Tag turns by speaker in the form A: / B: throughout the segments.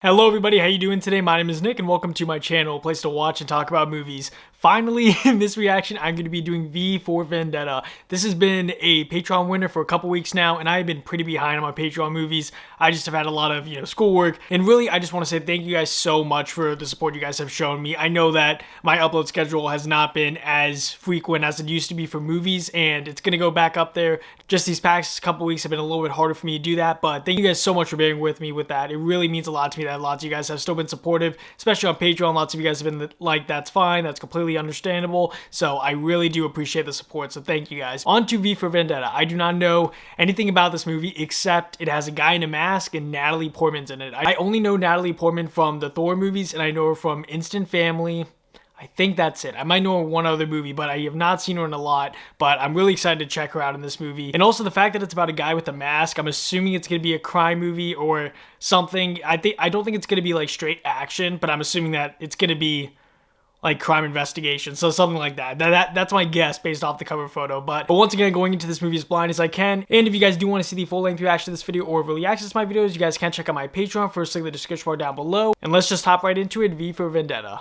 A: Hello everybody, how you doing today? My name is Nick and welcome to my channel, a place to watch and talk about movies. Finally, in this reaction, I'm going to be doing V for Vendetta. This has been a Patreon winner for a couple weeks now, and I've been pretty behind on my Patreon movies. I just have had a lot of, schoolwork, and really, I just want to say thank you guys so much for the support you guys have shown me. I know that my upload schedule has not been as frequent as it used to be for movies, and it's going to go back up there. Just these past couple weeks have been a little bit harder for me to do that, but thank you guys so much for bearing with me with that. It really means a lot to me that lots of you guys have still been supportive, especially on Patreon. Lots of you guys have been like, that's fine, that's completely understandable. So I really do appreciate the support, so thank you guys. On to V for Vendetta. I do not know anything about this movie except it has a guy in a mask and Natalie Portman's in it. I only know Natalie Portman from the Thor movies, and I know her from Instant Family. I think that's it. I might know one other movie, but I have not seen her in a lot, but I'm really excited to check her out in this movie. And also the fact that it's about a guy with a mask, I'm assuming it's going to be a crime movie or something. I don't think it's going to be like straight action, but I'm assuming that it's going to be like crime investigation, so something like that. That's my guess based off the cover photo. But once again, going into this movie as blind as I can. And if you guys do want to see the full-length reaction to this video or really access my videos, you guys can check out my Patreon. First link in the description bar down below. And let's just hop right into it. V for Vendetta.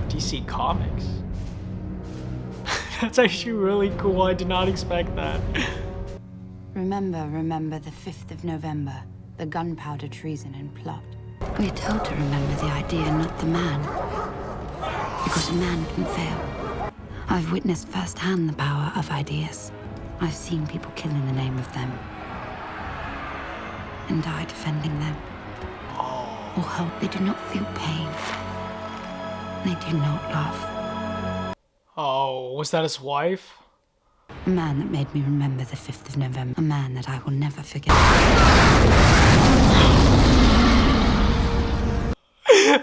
A: DC Comics. That's actually really cool. I did not expect that.
B: Remember the 5th of November, the gunpowder treason and plot. We're told to remember the idea, not the man. Because a man can fail. I've witnessed firsthand the power of ideas. I've seen people kill in the name of them. And die defending them. Or hope they do not feel pain. They do not love.
A: Oh, was that his wife?
B: A man that made me remember the 5th of November. A man that I will never forget.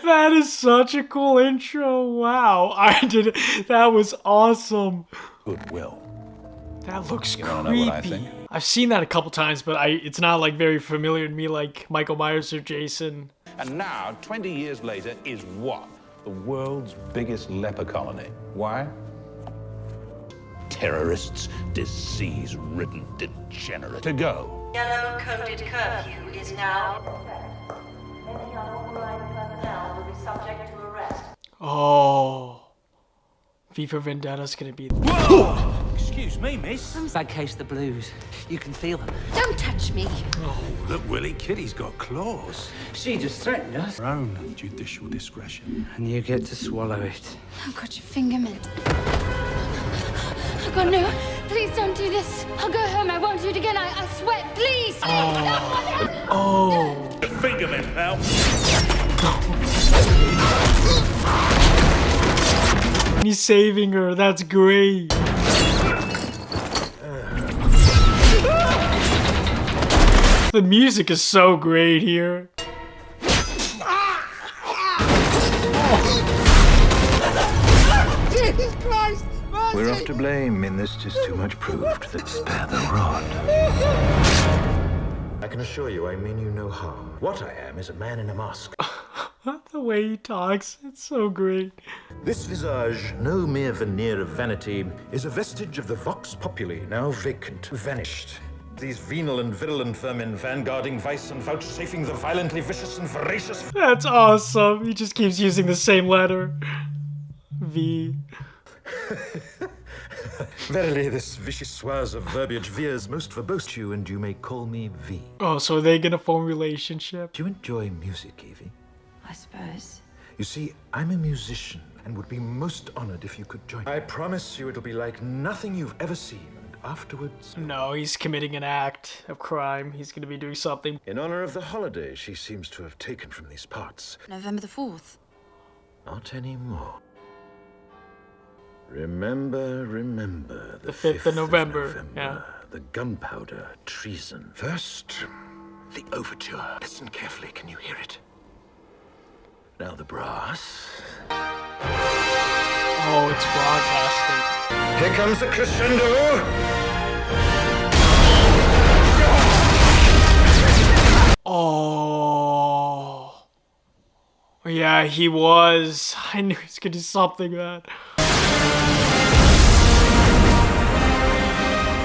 A: That is such a cool intro. Wow. That was awesome.
C: Goodwill.
A: That looks creepy.
C: Know what I think?
A: I've seen that a couple times, but it's not like very familiar to me like Michael Myers or Jason.
C: And now, 20 years later, is what? The world's biggest leper colony. Why? Terrorists, disease-ridden degenerate. To go.
D: Yellow-coded curfew is now. Any unauthorized personnel will be subject to arrest.
A: Oh. V for Vendetta's gonna be...
C: Whoa! Excuse me, miss.
E: Bad case of the blues. You can feel them.
B: Don't touch me!
C: Oh, look, Willie, Kitty's got claws.
E: She just threatened us.
C: Her own judicial discretion.
E: And you get to swallow it.
B: I've got your finger mint. Oh God, no. Please don't do this. I'll go home. I won't do it again. I swear. Please.
A: Oh.
C: Finger me, pal.
A: He's saving her. That's great. The music is so great here.
F: Jesus Christ! Mercy!
G: We're off to blame in this just too much proved that spare the rod.
H: I can assure you I mean you no harm. What I am is a man in a mask.
A: The way he talks, it's so great.
H: This visage, no mere veneer of vanity, is a vestige of the vox populi, now vacant, vanished. These venal and virulent vermin vanguarding vice and vouchsafing the violently vicious and voracious.
A: That's awesome. He just keeps using the same letter. V.
H: Verily, this vichyssoise of verbiage veers most verbose you, and you may call me V.
A: Oh, so are they gonna form a relationship?
H: Do you enjoy music, Evey?
B: I suppose.
H: You see, I'm a musician and would be most honored if you could join me. I promise you it'll be like nothing you've ever seen, and afterwards...
A: No, he's committing an act of crime. He's gonna be doing something.
H: In honor of the holiday she seems to have taken from these parts.
B: November the 4th.
H: Not anymore. Remember
A: The 5th of November. Yeah.
H: The gunpowder treason. First, the overture. Listen carefully, can you hear it? Now the brass.
A: Oh, it's broadcasting.
H: Here comes the crescendo!
A: Oh. Yeah, he was. I knew he was gonna do something, man.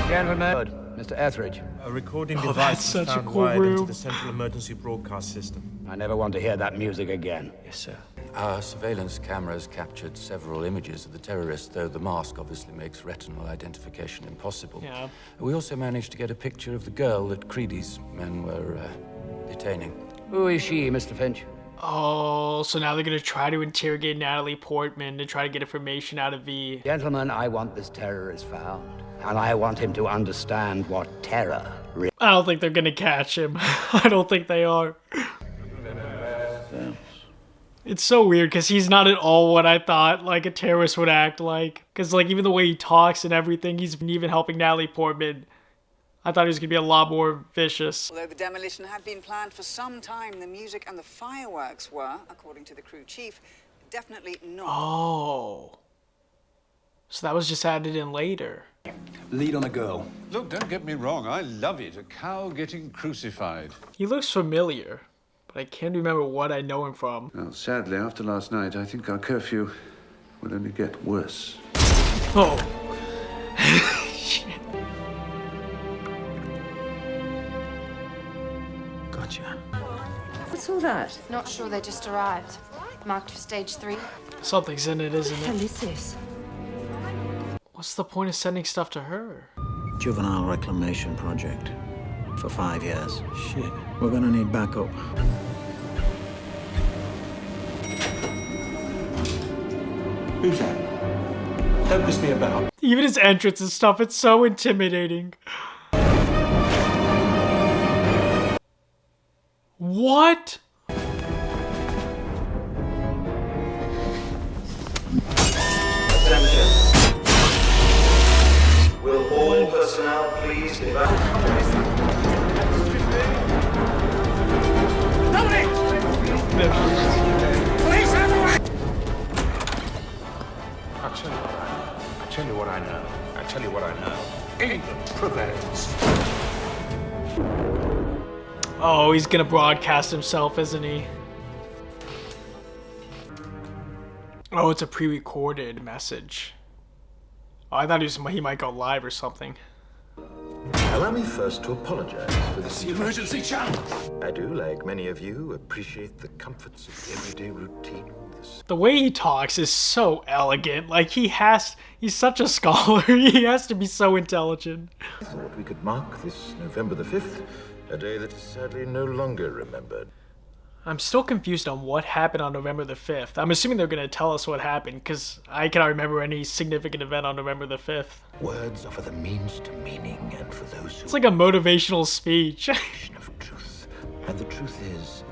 E: Gentlemen, Mr. Etheridge.
F: A recording
A: that's
F: device was
A: such a
F: found
A: cool
F: wired into
A: room.
F: the central emergency broadcast system.
I: I never want to hear that music again.
E: Yes, sir.
J: Our surveillance cameras captured several images of the terrorists, though the mask obviously makes retinal identification impossible.
A: Yeah.
J: We also managed to get a picture of the girl that Creedy's men were detaining.
I: Who is she, Mr. Finch?
A: Oh, so now they're gonna try to interrogate Natalie Portman to try to get information out of V.
I: Gentlemen, I want this terrorist found. And I want him to understand what terror really...
A: I don't think they're gonna catch him. I don't think they are. It's so weird because he's not at all what I thought like a terrorist would act like. Because like even the way he talks and everything, he's even helping Natalie Portman. I thought he was gonna be a lot more vicious.
K: Although the demolition had been planned for some time, the music and the fireworks were, according to the crew chief, definitely not.
A: Oh. So that was just added in later.
E: Lead on a girl.
C: Look, don't get me wrong, I love it. A cow getting crucified.
A: He looks familiar, but I can't remember what I know him from.
G: Well, sadly, after last night, I think our curfew will only get worse.
A: Oh. Shit.
E: Gotcha.
L: What's all that?
B: Not sure, they just arrived. Marked for stage 3.
A: Something's in it, isn't
L: What
A: it?
L: is this?
A: What's the point of sending stuff to her?
E: Juvenile reclamation project. For 5 years. Shit. We're gonna need backup.
H: Who's that? Don't miss me about.
A: Even his entrance and stuff, it's so intimidating. What?
H: Attention. Will all personnel please
C: I tell you what I know. I tell you what I know. England prevails.
A: Oh, he's gonna broadcast himself, isn't he? Oh, it's a pre-recorded message. Oh, I thought he might go live or something.
H: Allow me first to apologize for this
C: Emergency channel.
H: I do, like many of you, appreciate the comforts of the everyday routine.
A: The way he talks is so elegant. Like he's such a scholar. He has to be so intelligent.
H: I thought we could mark this November the 5th, a day that is sadly no longer remembered.
A: I'm still confused on what happened on November the 5th. I'm assuming they're going to tell us what happened, because I cannot remember any significant event on November the 5th.
H: Words offer the means to meaning, and for those who...
A: It's like a motivational speech.
H: of truth. And the truth is,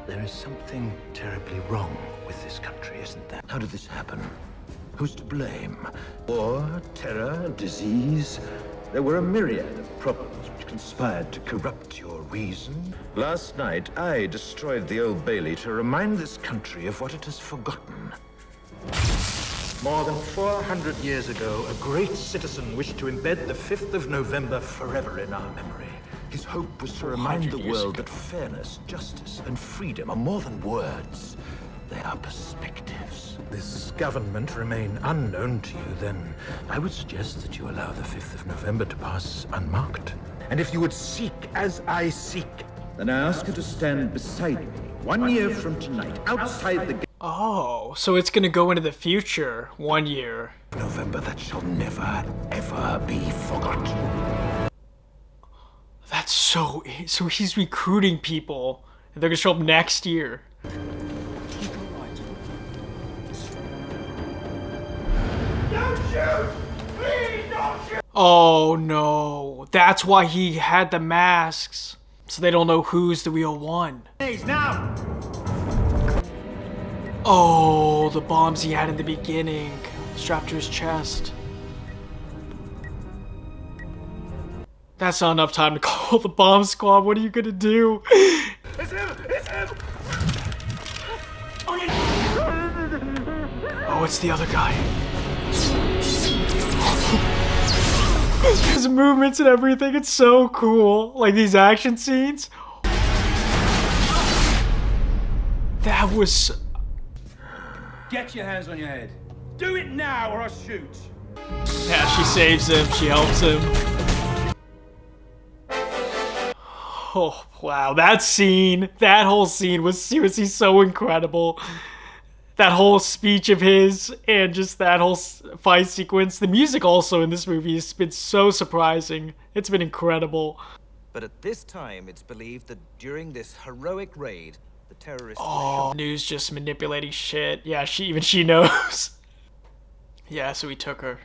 H: there is something terribly wrong with this country, isn't there? How did this happen? Who's to blame? War, terror, disease? There were a myriad of problems which conspired to corrupt your reason. Last night, I destroyed the Old Bailey to remind this country of what it has forgotten. More than 400 years ago, a great citizen wished to embed the 5th of November forever in our memory. His hope was to remind the world that fairness, justice, and freedom are more than words. They are perspectives. This government remain unknown to you, then I would suggest that you allow the 5th of November to pass unmarked. And if you would seek as I seek, then I ask you to stand beside me 1 year from tonight, outside the gate.
A: Oh, so it's going to go into the future 1 year.
H: November that shall never, ever be forgotten.
A: That's so he's recruiting people. And they're going to show up next year. Oh no, that's why he had the masks, so they don't know who's the real one.
F: Now!
A: Oh, the bombs he had in the beginning, strapped to his chest. That's not enough time to call the bomb squad. What are you gonna do?
F: It's him! It's him!
A: Oh, it's the other guy. His movements and everything, it's so cool. Like these action scenes. That was...
F: Get your hands on your head. Do it now or I'll shoot.
A: Yeah, she saves him, she helps him. Oh, wow. That whole scene was seriously so incredible. That whole speech of his and just that whole fight sequence. The music also in this movie has been so surprising. It's been incredible.
M: But at this time, it's believed that during this heroic raid, the terrorists
A: Oh, news just manipulating shit. Yeah, she knows. Yeah, so he took her.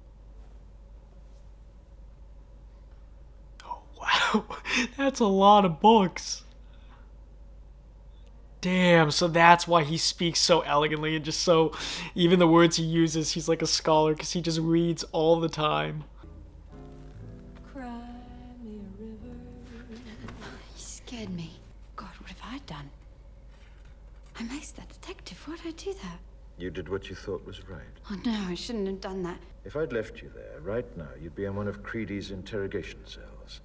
A: Oh, wow. That's a lot of books. Damn, so that's why he speaks so elegantly and just so, even the words he uses, he's like a scholar because he just reads all the time.
B: Cry me a river. You scared me. God, what have I done? I maced that detective. Why'd I do that?
H: You did what you thought was right.
B: Oh no, I shouldn't have done that.
H: If I'd left you there, right now, you'd be in one of Creedy's interrogation cells.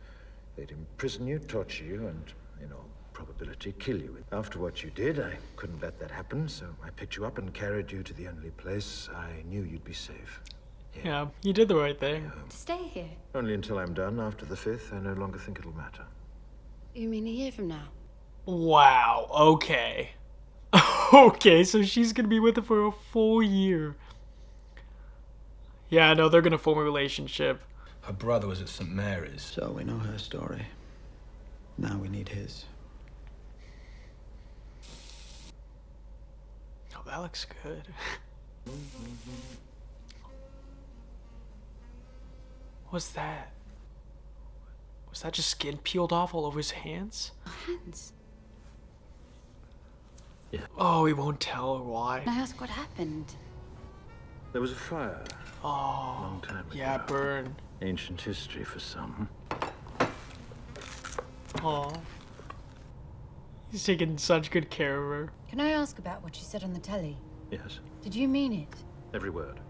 H: They'd imprison you, torture you, and, in all probability, kill you. After what you did, I couldn't let that happen, so I picked you up and carried you to the only place I knew you'd be safe.
A: Yeah, you did the right thing.
B: To stay here?
H: Only until I'm done. After the 5th, I no longer think it'll matter.
B: You mean a year from now?
A: Wow, okay. Okay, so she's gonna be with him for a full year. Yeah, no, they're gonna form a relationship.
F: Her brother was at St. Mary's.
E: So we know her story. Now we need his.
A: Oh, that looks good. What's that? Was that just skin peeled off all over his hands?
B: Hands?
H: Yeah.
A: Oh, he won't tell her why.
B: Can I ask what happened?
H: There was a fire.
A: Oh,
H: A long time ago.
A: yeah, burn.
H: Ancient history for some.
A: Oh, he's taking such good care of her.
B: Can I ask about what you said on the telly?
H: Yes.
B: Did you mean it?
H: Every word.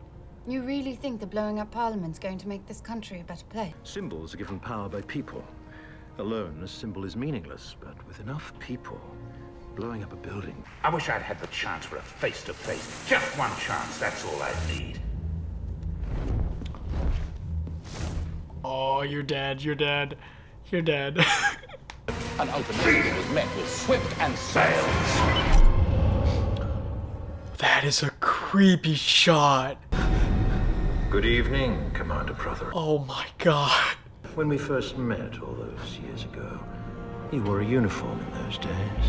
B: You really think that blowing up Parliament's going to make this country a better place?
H: Symbols are given power by people. Alone, a symbol is meaningless, but with enough people, blowing up a building.
C: I wish I'd had the chance for a face-to-face. Just one chance, that's all I need.
A: Oh, you're dead, you're dead, you're dead.
C: An open meeting was met with swift and sails.
A: That is a creepy shot.
H: Good evening, Commander Brother.
A: Oh my god.
H: When we first met all those years ago, you wore a uniform in those days.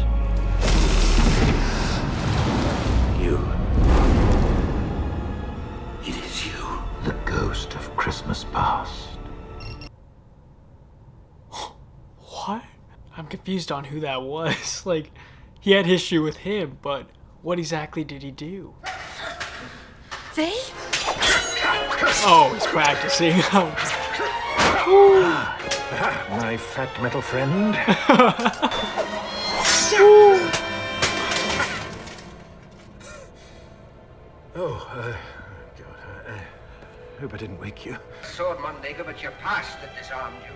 H: You. It is you, the ghost of Christmas past.
A: What? I'm confused on who that was. Like, he had history with him, but what exactly did he do?
B: They?
A: Oh, he's practicing.
H: My fat metal friend. God, I hope I didn't wake you.
I: Sword Mondego, but your past that disarmed you.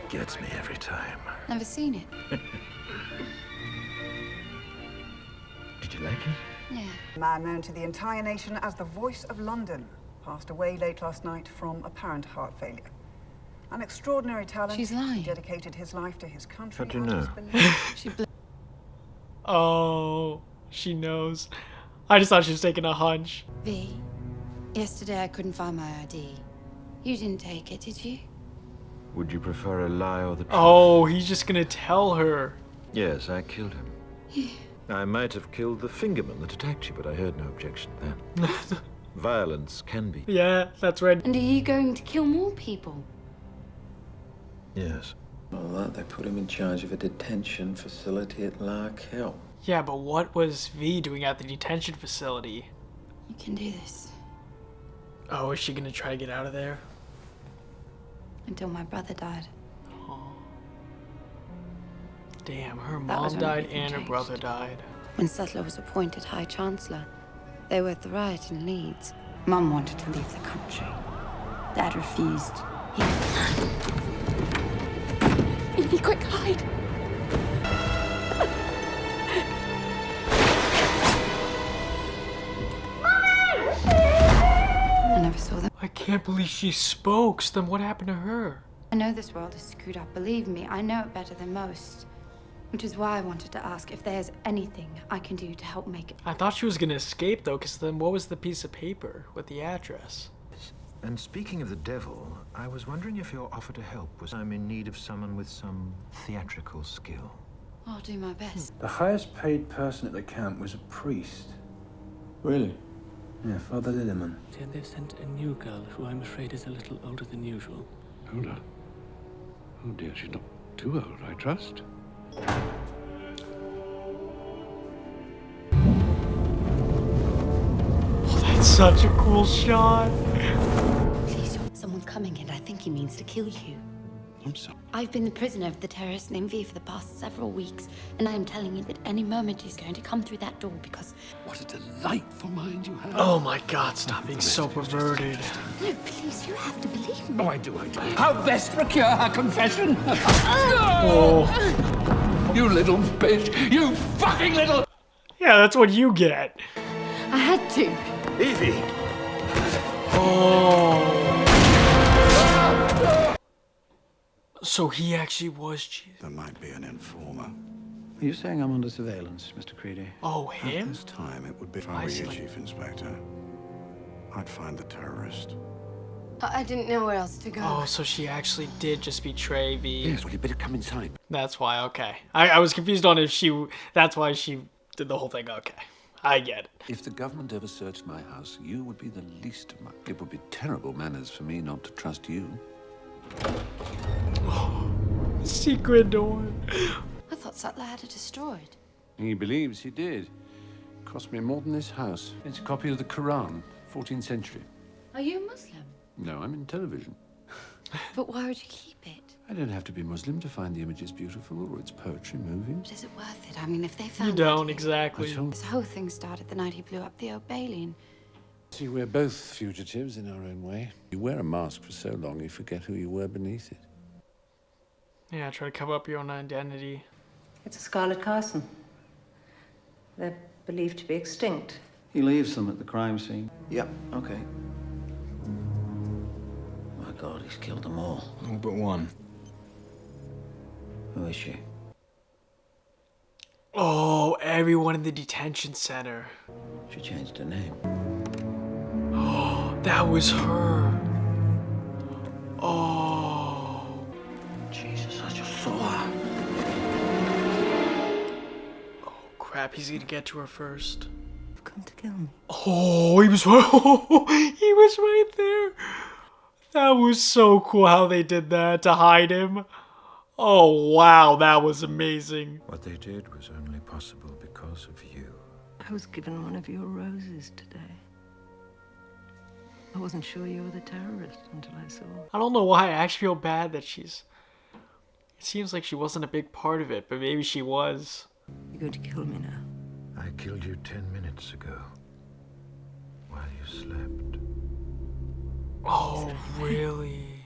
H: Gets me every time.
B: Never seen it.
H: Did you like it?
B: Yeah.
K: A man known to the entire nation as the Voice of London passed away late last night from apparent heart failure. An extraordinary talent.
B: She's lying.
K: He dedicated his life to his country.
H: How'd you know?
A: Oh, she knows. I just thought she was taking a hunch.
B: V, yesterday I couldn't find my ID. You didn't take it, did you?
H: Would you prefer a lie or the truth?
A: Oh, he's just gonna tell her.
H: Yes, I killed him. I might have killed the fingerman that attacked you, but I heard no objection then. Violence can be.
A: Yeah, that's right.
B: And are you going to kill more people?
H: Yes.
E: All that, they put him in charge of a detention facility at Lark Hill.
A: Yeah, but what was V doing at the detention facility?
B: You can do this.
A: Oh, is she gonna try to get out of there?
B: Until my brother died.
A: Oh. Damn, her
B: That
A: mom
B: was when
A: died
B: everything
A: and her
B: changed.
A: brother died.
B: When Sutler was appointed High Chancellor, they were at the riot in Leeds. Mum wanted to leave the country. Dad refused. Evey, quick, hide! I never saw them.
A: I can't believe she spoke. So then what happened to her?
B: I know this world is screwed up. Believe me, I know it better than most. Which is why I wanted to ask if there's anything I can do to help make it.
A: I thought she was gonna escape though, because then what was the piece of paper with the address?
E: And speaking of the devil, I was wondering if your offer to help was I'm in need of someone with some theatrical skill.
B: I'll do my best.
F: The highest paid person at the camp was a priest.
G: Really?
F: Yeah, Father Lilliman.
N: And they've sent a new girl who I'm afraid is a little older than usual.
G: Older? Oh dear, she's not too old, I trust.
A: Oh, that's such a cool shot.
B: Please, someone's coming and I think he means to kill you.
G: I'm sorry.
B: I've been the prisoner of the terrorist named Evey for the past several weeks, and I am telling you that any moment he's going to come through that door because...
G: What a delightful mind you have.
A: Oh my god, stop being so perverted.
B: No, please, you have to believe me.
G: Oh, I do.
F: How best procure her confession?
A: Oh.
G: You little bitch! You fucking little...
A: Yeah, that's what you get.
B: I had to.
E: Evey!
A: Oh. So he actually was Jesus.
G: There might be an informer.
E: Are you saying I'm under surveillance, Mr. Creedy?
A: Oh, him?
G: At this time, it would be if I were you, Chief Inspector. I'd find the terrorist.
B: I didn't know where else to go.
A: Oh, so she actually did just betray V.
G: Yes, well, you better come inside.
A: That's why, okay. I was confused on if she... That's why she did the whole thing, okay. I get it.
G: If the government ever searched my house, you would be the least of my... It would be terrible manners for me not to trust you.
A: Oh, secret door.
B: I thought Sutler had it destroyed.
G: He believes he did. Cost me more than this house. It's a copy of the Quran, 14th century.
B: Are you a Muslim?
G: No, I'm in television.
B: But why would you keep it?
G: I don't have to be Muslim to find the images beautiful or its poetry moving.
B: But is it worth it? I mean, if they found
A: You don't, exactly.
B: This whole thing started the night he blew up the Old Bailey and...
G: See, we're both fugitives in our own way. You wear a mask for so long, you forget who you were beneath it.
A: Yeah, try to cover up your own identity.
L: It's a Scarlet Carson. They're believed to be extinct.
E: He leaves them at the crime scene. Yep, okay. My God, he's killed them all.
F: All but one.
E: Who is she?
A: Oh, everyone in the detention center.
E: She changed her name.
A: Oh, that was her. Oh.
E: Jesus, I just saw her.
A: Oh, crap, he's gonna get to her first.
L: You've come to kill me.
A: Oh, he was right. He was right there. That was so cool how they did that to hide him. Oh, wow, that was amazing.
E: What they did was only possible because of you.
L: I was given one of your roses today. I wasn't sure you were the terrorist until I saw.
A: I don't know why. I actually feel bad that she's... It seems like she wasn't a big part of it, but maybe she was.
L: You're going to kill me now.
E: I killed you 10 minutes ago. While you slept.
A: Oh, really?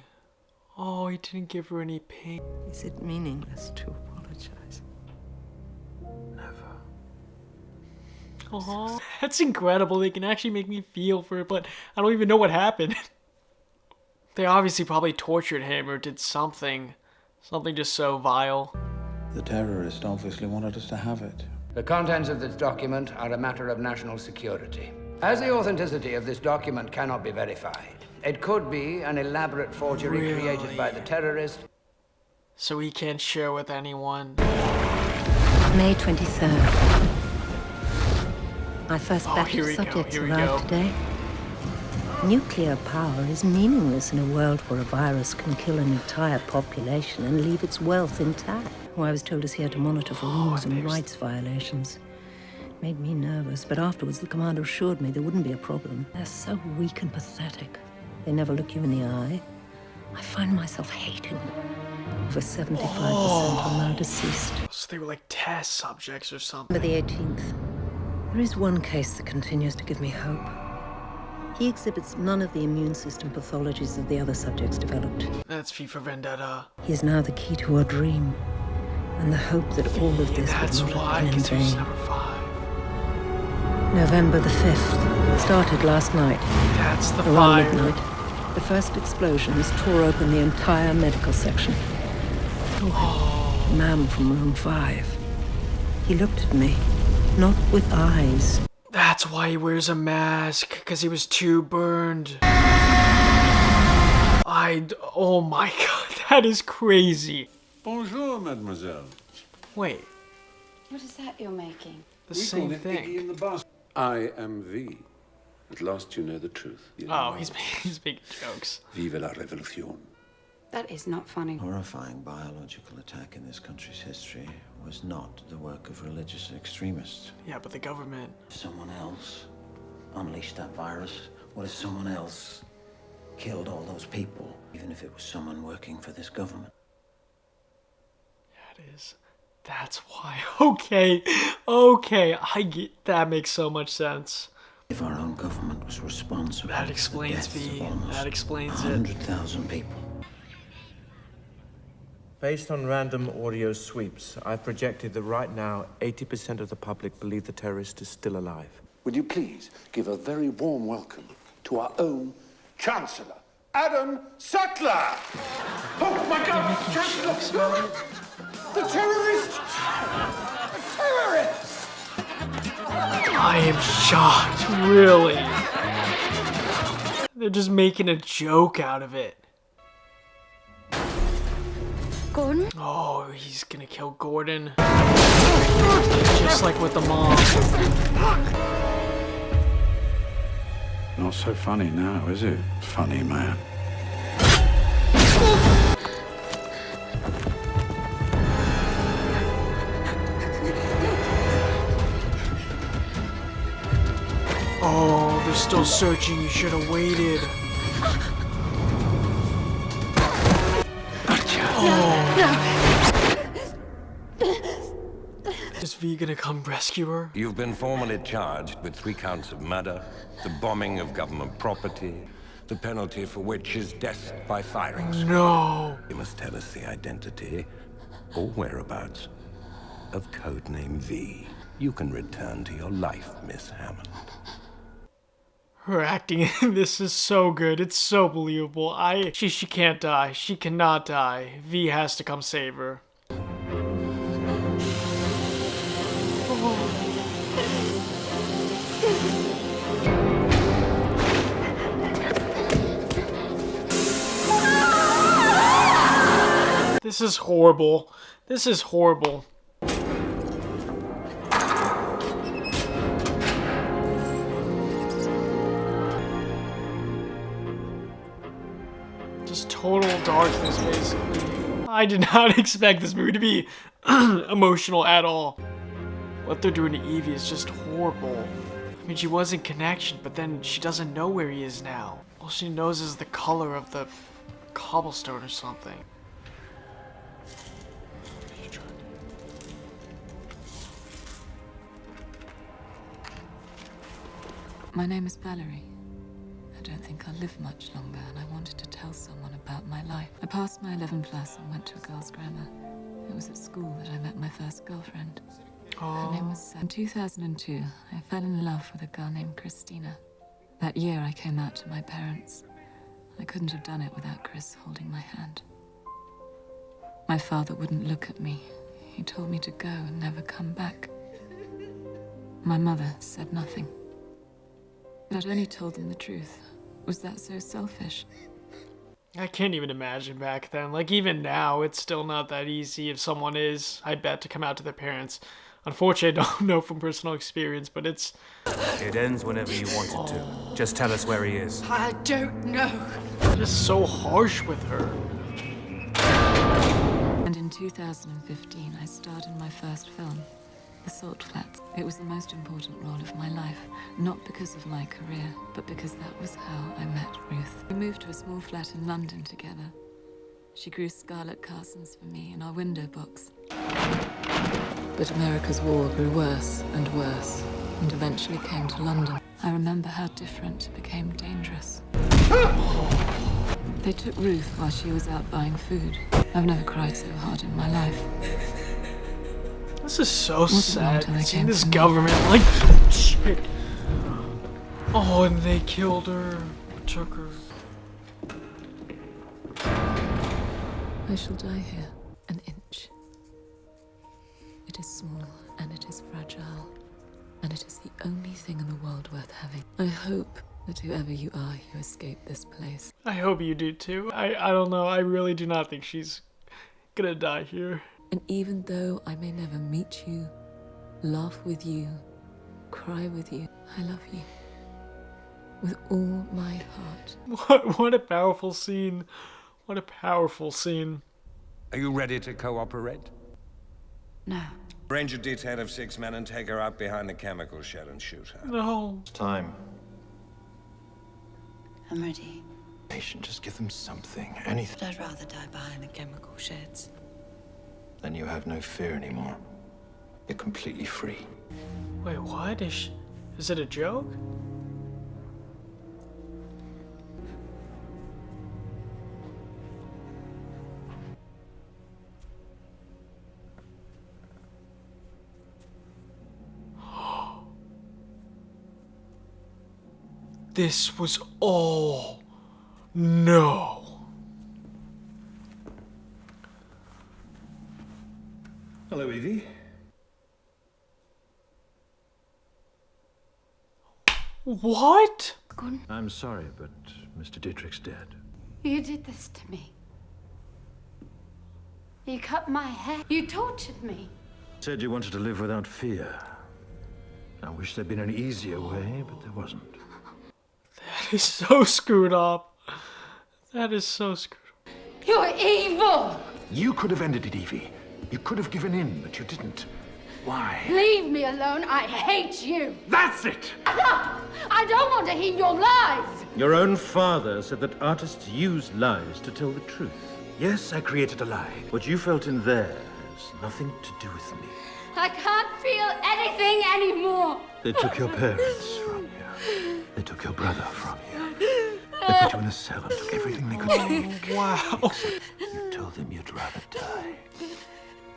A: Oh, he didn't give her any pain.
L: Is it meaningless to apologize?
E: Never.
A: Oh, that's incredible. They can actually make me feel for it, but I don't even know what happened. They obviously probably tortured him or did something. Something just so vile.
E: The terrorist obviously wanted us to have it.
I: The contents of this document are a matter of national security. As the authenticity of this document cannot be verified, it could be an elaborate forgery created by the terrorist.
A: So he can't share with anyone.
L: May 23rd. My first batch of subjects arrived today. Nuclear power is meaningless in a world where a virus can kill an entire population and leave its wealth intact. Who I was told is here to monitor for rules and rights violations. It made me nervous, but afterwards the commander assured me there wouldn't be a problem. They're so weak and pathetic. They never look you in the eye. I find myself hating them. Over 75% are now deceased.
A: So they were like test subjects or something.
L: By the 18th, there is one case that continues to give me hope. He exhibits none of the immune system pathologies that the other subjects developed.
A: That's V for Vendetta.
L: He is now the key to our dream, and the hope that all of this would not have been in vain. November the 5th. Started last night.
A: That's the
L: around
A: 5.
L: midnight. The first explosions tore open the entire medical section.
A: Oh.
L: The man from room 5. He looked at me, not with eyes.
A: That's why he wears a mask, because he was too burned. Oh my god, that is crazy.
G: Bonjour, mademoiselle.
A: Wait.
B: What is that you're making?
A: The same thing.
G: Iggy in the basket. I am V. At last you know the truth. You know
A: he's making jokes.
G: Vive la révolution.
B: That is not funny.
O: Horrifying biological attack in this country's history was not the work of religious extremists.
A: Yeah, but the government.
O: If someone else unleashed that virus, what if someone else killed all those people, even if it was someone working for this government?
A: Yeah, it is. That's why. Okay, I get that. Makes so much sense.
O: If our own government was responsible,
A: that explains V. That explains
O: 100,000 people.
P: Based on random audio sweeps, I've projected that right now 80% of the public believe the terrorist is still alive.
G: Would you please give a very warm welcome to our own Chancellor, Adam Sattler! Oh my God, Chancellor! The terrorist! The terrorist!
A: I am shocked, really. They're just making a joke out of it.
B: Gordon?
A: Oh, he's gonna kill Gordon. Just like with the mom.
G: Not so funny now, is it? Funny man.
A: Oh, they're still searching. You should have waited. Is V gonna come rescue her?
Q: You've been formally charged with 3 counts of murder, the bombing of government property, the penalty for which is death by firing squad.
A: No.
Q: You must tell us the identity or whereabouts of codename V. You can return to your life, Miss Hammond.
A: Her acting in this is so good. It's so believable. She can't die. She cannot die. V has to come save her. This is horrible. This is horrible. Just total darkness, basically. I did not expect this movie to be emotional at all. What they're doing to Evey is just horrible. I mean, she was in connection, but then she doesn't know where he is now. All she knows is the color of the cobblestone or something.
R: My name is Valerie. I don't think I'll live much longer, and I wanted to tell someone about my life. I passed my 11 plus and went to a girls' grammar. It was at school that I met my first girlfriend. Her name was Sam. In 2002, I fell in love with a girl named Christina. That year, I came out to my parents. I couldn't have done it without Chris holding my hand. My father wouldn't look at me. He told me to go and never come back. My mother said nothing. But I'd only told them the truth. Was that so selfish?
A: I can't even imagine back then. Like, even now, it's still not that easy if someone is, I bet, to come out to their parents. Unfortunately, I don't know from personal experience, but it's...
S: It ends whenever you want it to. Just tell us where he is.
R: I don't know.
A: Just so harsh with her.
R: And in 2015, I starred in my first film, The Salt Flats. It was the most important role of my life, not because of my career, but because that was how I met Ruth. We moved to a small flat in London together. She grew scarlet carsons for me in our window box. But America's war grew worse and worse, and eventually came to London. I remember how different became dangerous. They took Ruth while she was out buying food. I've never cried so hard in my life.
A: This is so sad. Seeing this government, like, shit. Oh, and they killed her. Took her.
R: I shall die here, an inch. It is small, and it is fragile, and it is the only thing in the world worth having. I hope that whoever you are, you escape this place.
A: I hope you do too. I don't know. I really do not think she's gonna die here.
R: And even though I may never meet you, laugh with you, cry with you, I love you. With all my heart.
A: What a powerful scene. What a powerful scene.
Q: Are you ready to cooperate?
B: No.
Q: Arrange a detail of 6 men and take her out behind the chemical shed and shoot her.
A: No.
E: It's time.
B: I'm ready.
E: Patient, just give them something, anything.
B: But I'd rather die behind the chemical sheds.
E: Then you have no fear anymore. You're completely free.
A: Wait, what? Is it a joke? This was all... No.
E: Hello, Evey.
A: What?
E: I'm sorry, but Mr. Dietrich's dead.
B: You did this to me. You cut my hair. You tortured me.
E: Said you wanted to live without fear. I wish there'd been an easier way, but there wasn't.
A: That is so screwed up. That is so screwed up.
B: You're evil!
E: You could have ended it, Evey. You could have given in, but you didn't. Why?
B: Leave me alone. I hate you.
E: That's it!
B: I don't want to hear your lies.
H: Your own father said that artists use lies to tell the truth.
E: Yes, I created a lie.
H: What you felt in there has nothing to do with me.
B: I can't feel anything anymore.
E: They took your parents from you. They took your brother from you. They put you in a cell and took everything they could take.
A: Wow.
E: Except you told them you'd rather die.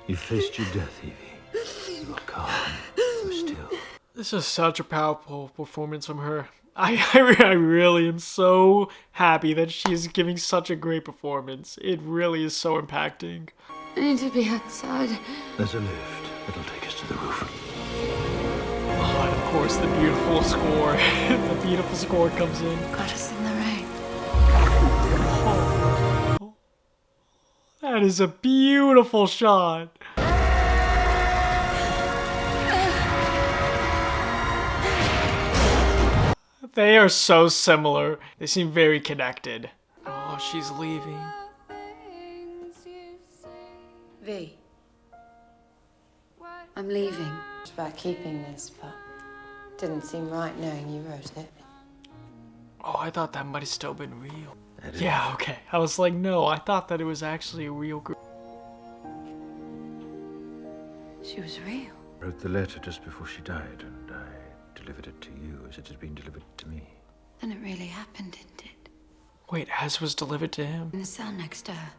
E: You faced your death, Evey. You were calm. You were still.
A: This is such a powerful performance from her. I really am so happy that she's giving such a great performance. It really is so impacting.
B: I need to be outside.
E: There's a lift. It'll take us to the roof.
A: Oh, and of course the beautiful score. The beautiful score comes in.
B: Got us in the rain.
A: Oh. That is a beautiful shot. They are so similar. They seem very connected. Oh, she's leaving.
B: V. I'm leaving. It's about keeping this, but didn't seem right knowing you wrote it.
A: Oh, I thought that might have still been real. Yeah, okay. I was like, no, I thought that it was actually a real girl.
B: She was real.
E: I wrote the letter just before she died, and I delivered it to you as it had been delivered to me.
B: Then it really happened, didn't it?
A: Wait, as was delivered to him?
B: In the cell next to her.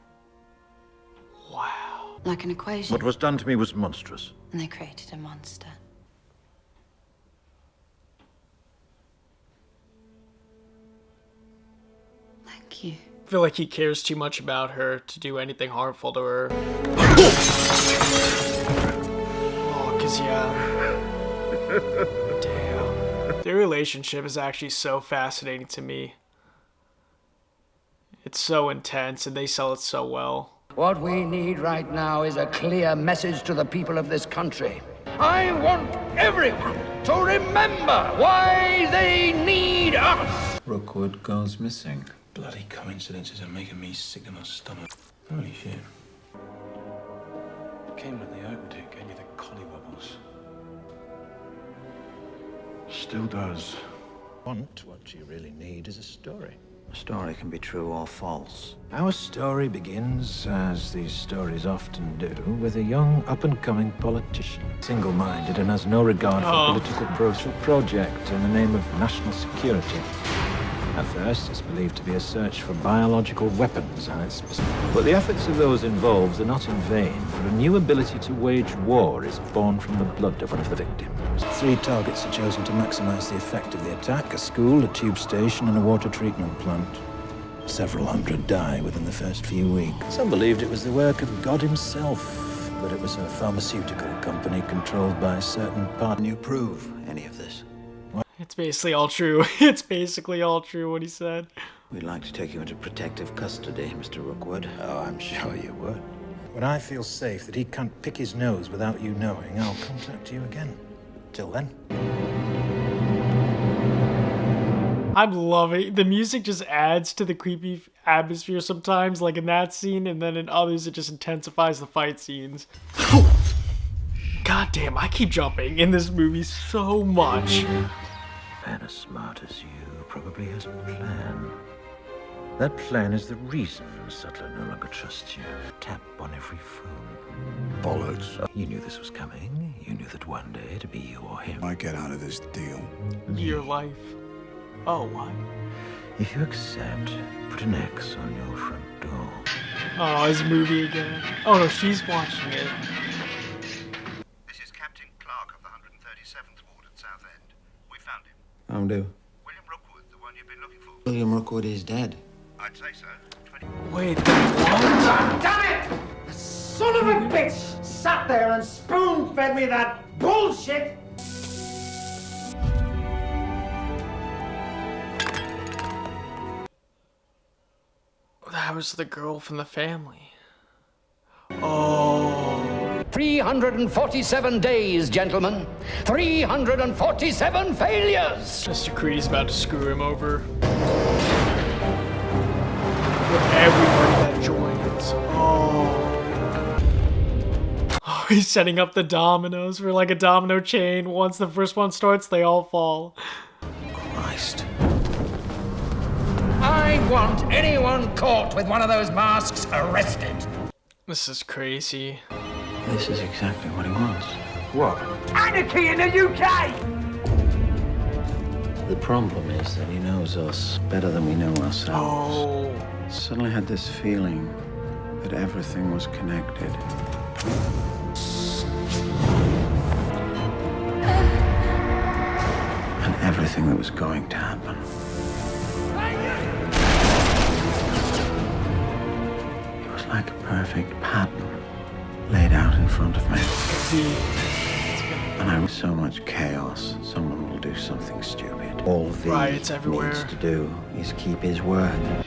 A: Wow.
B: Like an equation.
E: What was done to me was monstrous.
B: And they created a monster. Thank you.
A: I feel like he cares too much about her to do anything harmful to her. Oh, 'cause yeah. Damn. Their relationship is actually so fascinating to me. It's so intense and they sell it so well.
I: What we need right now is a clear message to the people of this country. I want everyone to remember why they need us.
O: Rookwood girl's missing. Bloody coincidences are making me sick in my stomach. Holy shit. Came when they opened it, gave me the collie wobbles.
E: Still does. What you really need is a story.
O: A story can be true or false.
E: Our story begins, as these stories often do, with a young, up-and-coming politician. Single-minded and has no regard for political project in the name of national security. At first, it's believed to be a search for biological weapons, but the efforts of those involved are not in vain, for a new ability to wage war is born from the blood of one of the victims. 3 targets are chosen to maximize the effect of the attack: a school, a tube station, and a water treatment plant. Several hundred die within the first few weeks. Some believed it was the work of God himself, but it was a pharmaceutical company controlled by a certain part.
O: Can you prove any of this?
A: It's basically all true. It's basically all true what he said.
O: We'd like to take you into protective custody, Mr. Rookwood.
E: Oh, I'm sure you would. When I feel safe that he can't pick his nose without you knowing, I'll contact you again. Till then.
A: I'm loving the music. Just adds to the creepy atmosphere sometimes, like in that scene, and then in others it just intensifies the fight scenes. God damn, I keep jumping in this movie so much.
E: Man as smart as you probably has a plan. That plan is the reason Sutler no longer trusts you. Tap on every phone.
G: Bollocks.
E: You knew this was coming. You knew that one day it'd be you or him.
G: I get out of this deal.
A: Your life. Oh, why?
E: If you accept, put an X on your front door.
A: Oh, his movie again. Oh no, she's watching it.
H: This is Captain Clark of the 137th Ward at Southend. We found him.
O: I'll do.
H: William Rookwood, the one you've been looking for.
O: William Rookwood is dead.
H: I'd say so.
A: Wait, what?
F: God damn it! The son of a bitch sat there and spoon-fed me that bullshit!
A: That was the girl from the family. Oh.
I: 347 days, gentlemen. 347 failures!
A: Mr. Creedy's about to screw him over. For everybody that joins. Oh, he's setting up the dominoes for like a domino chain. Once the first one starts, they all fall.
O: Christ.
I: I want anyone caught with one of those masks arrested.
A: This is crazy.
O: This is exactly what he wants.
E: What?
F: Anarchy in the UK!
O: The problem is that he knows us better than we know ourselves.
A: Oh.
O: Suddenly had this feeling that everything was connected. And everything that was going to happen. It was like a perfect pattern laid out in front of me. And I was so much chaos, someone will do something stupid. All V
A: Riots everywhere.
O: needs to do is keep his word.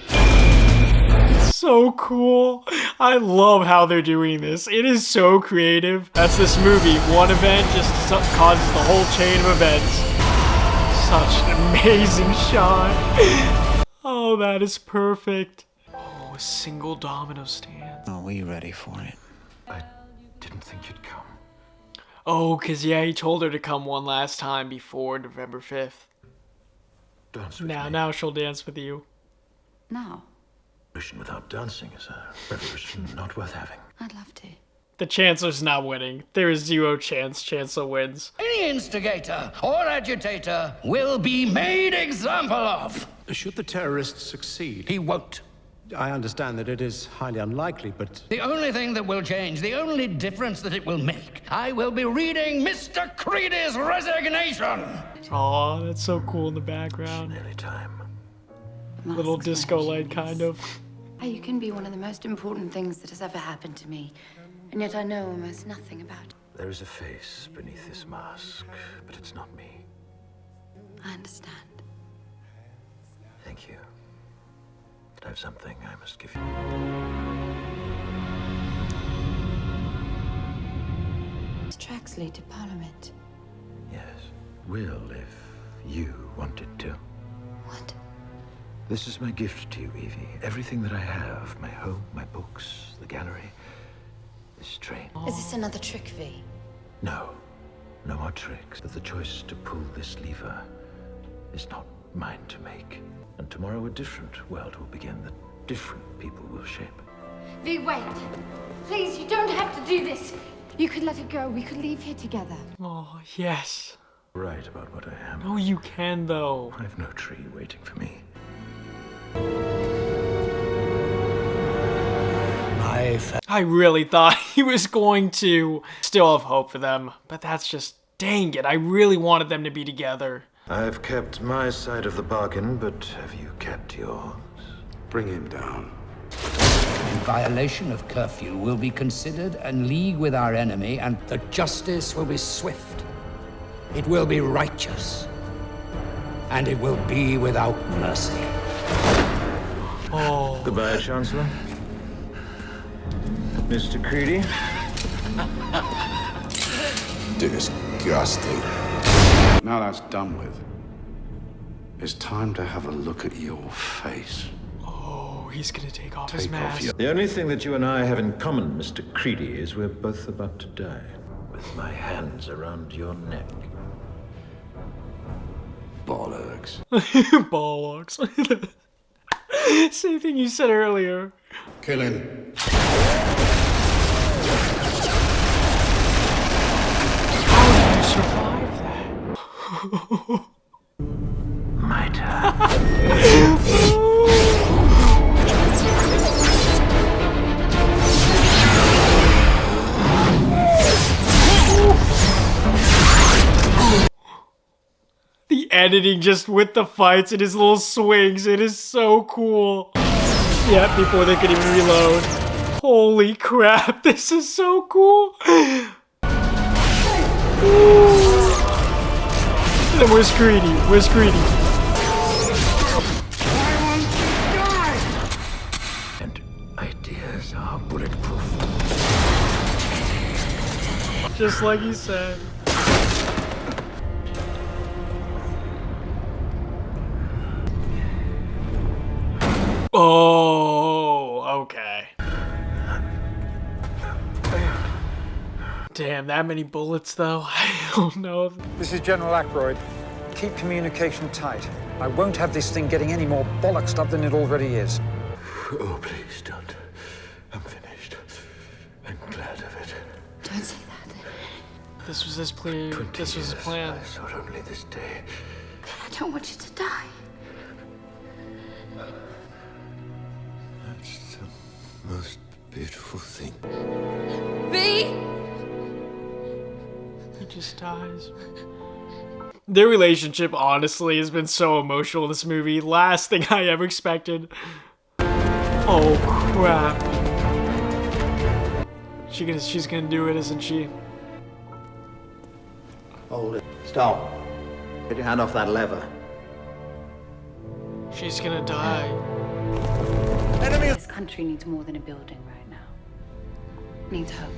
A: So cool. I love how they're doing this. It is so creative. That's this movie. One event just causes the whole chain of events. Such an amazing shot. Oh, that is perfect. Oh, a single domino stand.
O: Are we ready for it?
E: I didn't think you'd come.
A: Oh, because yeah, he told her to come one last time before November 5th.
E: Dance with me.
A: Now she'll dance with you.
B: Now?
E: Revolution without dancing is a revolution not worth having.
B: I'd love to.
A: The Chancellor's not winning. There is zero chance Chancellor wins.
I: Any instigator or agitator will be made example of.
Q: Should the terrorists succeed?
I: He won't.
Q: I understand that it is highly unlikely, but...
I: The only thing that will change, the only difference that it will make, I will be reading Mr. Creedy's resignation.
A: Aw, that's so cool in the background.
E: Nearly time.
A: Little disco light, kind of.
B: You can be one of the most important things that has ever happened to me, and yet I know almost nothing about it.
E: There is a face beneath this mask, but it's not me.
B: I understand.
E: Thank you. But I have something I must give you.
B: These tracks lead to Parliament.
E: Yes. Will, if you wanted to.
B: What?
E: This is my gift to you, Evey. Everything that I have, my home, my books, the gallery, this train.
B: Is this another trick, V?
E: No. No more tricks. But the choice to pull this lever is not mine to make. And tomorrow a different world will begin that different people will shape.
B: V, wait. Please, you don't have to do this. You could let it go. We could leave here together.
A: Oh, yes.
E: Right about what I am.
A: No, you can, though.
E: I have no tree waiting for me.
A: I really thought he was going to still have hope for them, but that's just, dang it, I really wanted them to be together.
E: I've kept my side of the bargain, but have you kept yours?
G: Bring him down.
I: In violation of curfew will be considered in league with our enemy, and the justice will be swift. It will be righteous. And it will be without mercy.
E: Oh. Goodbye, Chancellor. Mr. Creedy.
G: Disgusting. Now that's done with, it's time to have a look at your face.
A: Oh, he's gonna take off his mask.
E: The only thing that you and I have in common, Mr. Creedy, is we're both about to die. With my hands around your neck.
G: Bollocks.
A: Bollocks. Same thing you said earlier.
G: Kill him.
A: How did you survive that?
E: My turn.
A: The editing just with the fights and his little swings, it is so cool. Yeah, before they could even reload. Holy crap, this is so cool. And then where's Greedy? Where's Greedy?
E: And ideas are bulletproof.
A: Just like he said. Oh, okay. Damn, that many bullets though? I don't know.
T: This is General Ackroyd. Keep communication tight. I won't have this thing getting any more bollocksed up than it already is.
E: Oh, please don't. I'm finished. I'm glad of it.
B: Don't say that.
A: This was his plan. This was his plan.
E: I sought only this day.
B: I don't want you to die.
E: That's the most beautiful thing.
B: V!
A: He just dies. Their relationship, honestly, has been so emotional in this movie. Last thing I ever expected. Oh, crap. She's gonna do it, isn't she?
F: Hold it. Stop. Get your hand off that lever.
A: She's gonna die.
B: This country needs more than a building right now. It needs hope.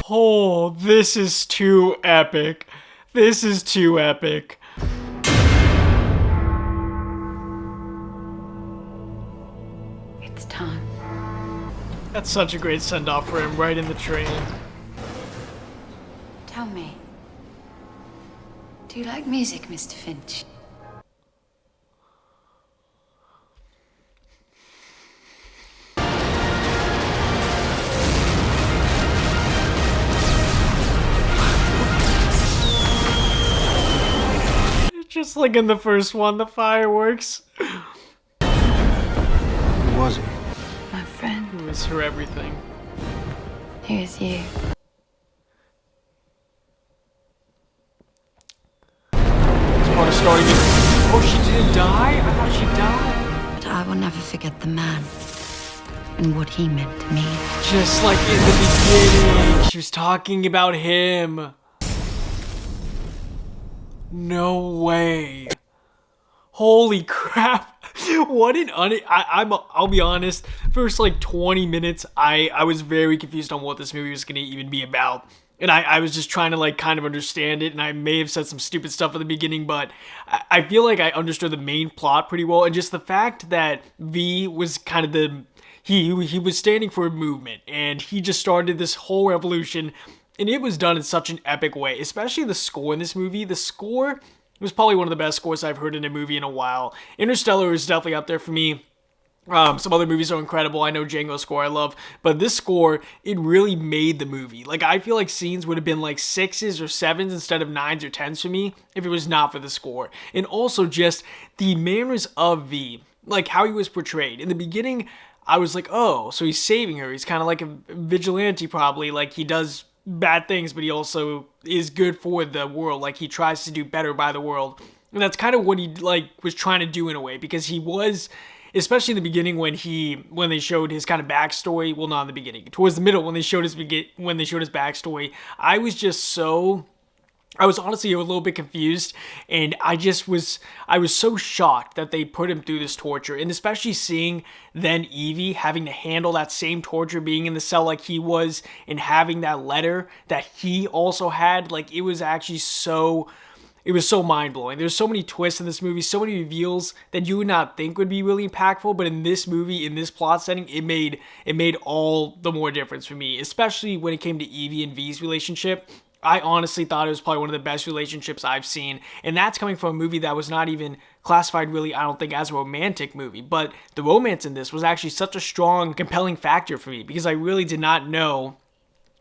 A: Oh, this is too epic. This is too epic.
B: It's time.
A: That's such a great send-off for him, right in the train.
B: Tell me, do you like music, Mr. Finch?
A: Just like in the first one, the fireworks.
E: Who was he?
B: My friend.
A: Who was her everything.
B: Who is you?
A: Part of starting it. Oh, she didn't die? I thought she died.
B: But I will never forget the man and what he meant to me.
A: Just like in the beginning, she was talking about him. No way. Holy crap. What an I'll be honest, first like 20 minutes, I was very confused on what this movie was going to even be about. And I was just trying to like kind of understand it, and I may have said some stupid stuff at the beginning, but I feel like I understood the main plot pretty well, and just the fact that V was kind of he was standing for a movement, and he just started this whole revolution, and it was done in such an epic way, especially the score in this movie. The score was probably one of the best scores I've heard in a movie in a while. Interstellar is definitely up there for me. Some other movies are incredible. I know Django's score I love, but this score, it really made the movie. Like, I feel like scenes would have been like 6s or 7s instead of 9s or 10s for me if it was not for the score. And also just the manners of V, like how he was portrayed. In the beginning, I was like, oh, so he's saving her. He's kind of like a vigilante probably. Like, he does bad things, but he also is good for the world. Like, he tries to do better by the world. And that's kind of what he, like, was trying to do in a way, because he was, especially in the beginning when they showed his kind of backstory. Well, not in the beginning. Towards the middle when they showed his backstory, I was honestly a little bit confused, and I was so shocked that they put him through this torture, and especially seeing then Evey having to handle that same torture, being in the cell like he was, and having that letter that he also had. Like, it was so mind-blowing. There's so many twists in this movie, so many reveals that you would not think would be really impactful, but in this movie, in this plot setting, it made all the more difference for me, especially when it came to Evey and V's relationship. I honestly thought it was probably one of the best relationships I've seen, and that's coming from a movie that was not even classified really, I don't think, as a romantic movie, but the romance in this was actually such a strong, compelling factor for me, because I really did not know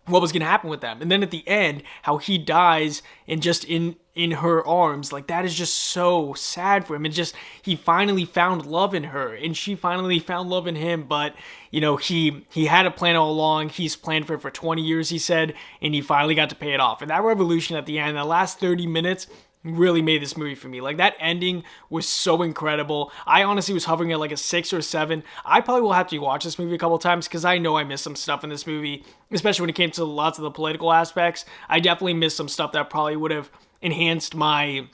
A: what was going to happen with them. And then at the end, how he dies and just in her arms, like, that is just so sad for him. And just, he finally found love in her, and she finally found love in him. But, you know, he had a plan all along. He's planned for it for 20 years, he said, and he finally got to pay it off. And that revolution at the end, the last 30 minutes, really made this movie for me. Like, that ending was so incredible. I honestly was hovering at like a 6 or 7. I probably will have to watch this movie a couple times, because I know I missed some stuff in this movie, especially when it came to lots of the political aspects. I definitely missed some stuff that probably would have enhanced my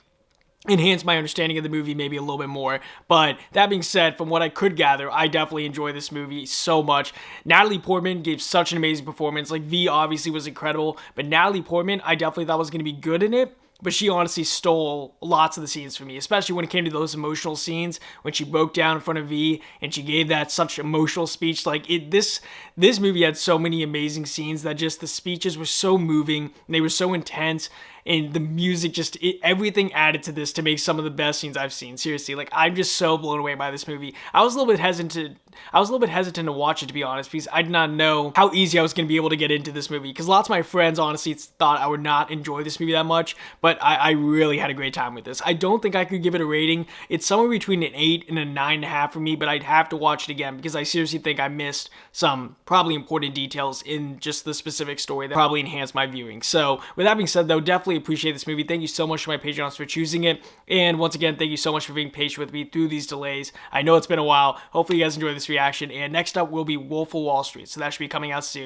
A: understanding of the movie maybe a little bit more. But that being said, from what I could gather, I definitely enjoy this movie so much. Natalie Portman gave such an amazing performance. Like, V obviously was incredible, but Natalie Portman, I definitely thought was going to be good in it. But she honestly stole lots of the scenes for me, especially when it came to those emotional scenes, when she broke down in front of V and she gave that such emotional speech. Like, this movie had so many amazing scenes that just the speeches were so moving, and they were so intense, and the music just, everything added to this to make some of the best scenes I've seen. Seriously, like, I'm just so blown away by this movie. I was a little bit hesitant to watch it, to be honest, because I did not know how easy I was going to be able to get into this movie, because lots of my friends honestly thought I would not enjoy this movie that much, but I really had a great time with this. I don't think I could give it a rating. It's somewhere between an 8 and a 9.5 for me, but I'd have to watch it again, because I seriously think I missed some probably important details in just the specific story that probably enhanced my viewing. So with that being said, though, definitely appreciate this movie. Thank you so much to my Patreons for choosing it, and once again, thank you so much for being patient with me through these delays. I know it's been a while. Hopefully you guys enjoyed this reaction, and next up will be Wolf of Wall Street, so that should be coming out soon.